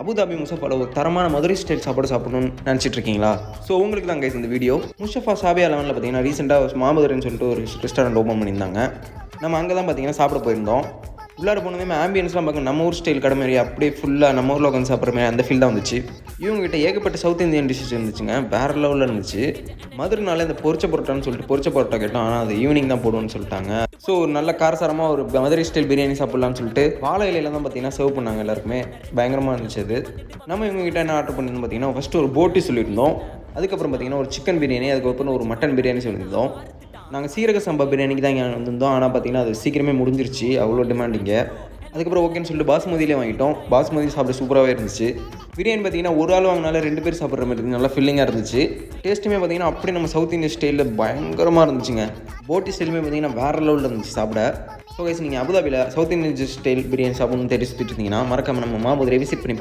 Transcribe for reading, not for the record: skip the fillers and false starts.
Abu Dhabi முசஃபால ஒரு தரமான Madurai style சாப்பாடு சாப்பிடணும்னு நினச்சிட்டு இருக்கீங்களா? ஸோ உங்களுக்கு தான் கைஸ் இந்த வீடியோ. முஷஃபா சாபியா லெவனில் பார்த்தீங்கன்னா ரீசெண்டாக மாமதுரைன்னு சொல்லிட்டு ஒரு ரெஸ்டாரண்ட் ஓப்பன் பண்ணியிருந்தாங்க. நம்ம அங்கே தான் பார்த்தீங்கன்னா சாப்பிட போயிருந்தோம். உள்ளார போனதுமே ஆம்பியன்ஸ்லாம் பார்க்க நம்ம ஊர் ஸ்டைல் கடை மாதிரி அப்படியே ஃபுல்லாக நம்ம ஊரில் உட்காந்து சாப்பிட்ற மாதிரி அந்த ஃபீல் தான் வந்துச்சு. இவங்ககிட்ட ஏகப்பட்ட சவுத் இந்தியன் டிஷ்ஷஸ் இருந்துச்சுங்க, வேறு லெவலில் இருந்துச்சு. மதுரைனால இந்த பொரிச்ச பரோட்டான்னு சொல்லிட்டு பொரிச்ச பரோட்டா கேட்டோம், ஆனால் அது ஈவினிங் தான் போடுவோன்னு சொல்லிட்டாங்க. ஸோ ஒரு நல்ல காரசாரமாக ஒரு மதுரை ஸ்டைல் பிரியாணி சாப்பிட்லான்னு சொல்லிட்டு வாழை இலையில தான் பார்த்தீங்கன்னா சர்வ் பண்ணாங்க. எல்லாருக்குமே பயங்கரமாக இருந்துச்சு அது. நம்ம இவங்ககிட்ட என்ன ஆர்டர் பண்ணியிருந்தோம் பார்த்தீங்கன்னா, ஃபஸ்ட்டு ஒரு போட்டி சொல்லியிருந்தோம். அதுக்கப்புறம் பார்த்தீங்கன்னா ஒரு சிக்கன் பிரியாணி, அதுக்கப்புறம் ஒரு மட்டன் பிரியாணி சொல்லியிருந்தோம். நாங்கள் சீரக சம்பா பிரியாணிக்கு தான் இங்கே வந்திருந்தோம், ஆனால் பார்த்தீங்கன்னா அது சீக்கிரமே முடிஞ்சிருச்சு, அவ்வளோ டிமாண்டிங்க. அதுக்கப்புறம் ஓகேன்னு சொல்லிட்டு பாஸ்மதியிலே வாங்கிட்டோம். பாஸ்மதி சாப்பிட சூப்பராகவே இருந்துச்சு. பிரியாணி பார்த்தீங்கன்னா ஒரு ஆள் வாங்கினால 2 பேர் சாப்பிட்ற மாதிரி இருந்துச்சு, நல்லா ஃபில்லிங்காக இருந்துச்சு. டேஸ்ட்டுமே பார்த்தீங்கன்னா அப்படியே நம்ம சவுத் இந்தியன் ஸ்டைலில் பயங்கரமாக இருந்துச்சுங்க. போட்டி ஸ்டைலுமே பார்த்தீங்கன்னா வேறு லெவலில் இருந்துச்சு சாப்பிட. ஸோ கைஸ், நீங்கள் அபுதாபியில் சவுத் இந்தியன் ஸ்டைல் பிரியாணி சாப்பிடணும்னு தேடி சுற்றிட்டு இருந்தீங்கன்னா மறக்காம நம்ம மாமதுரை விசிட் பண்ணி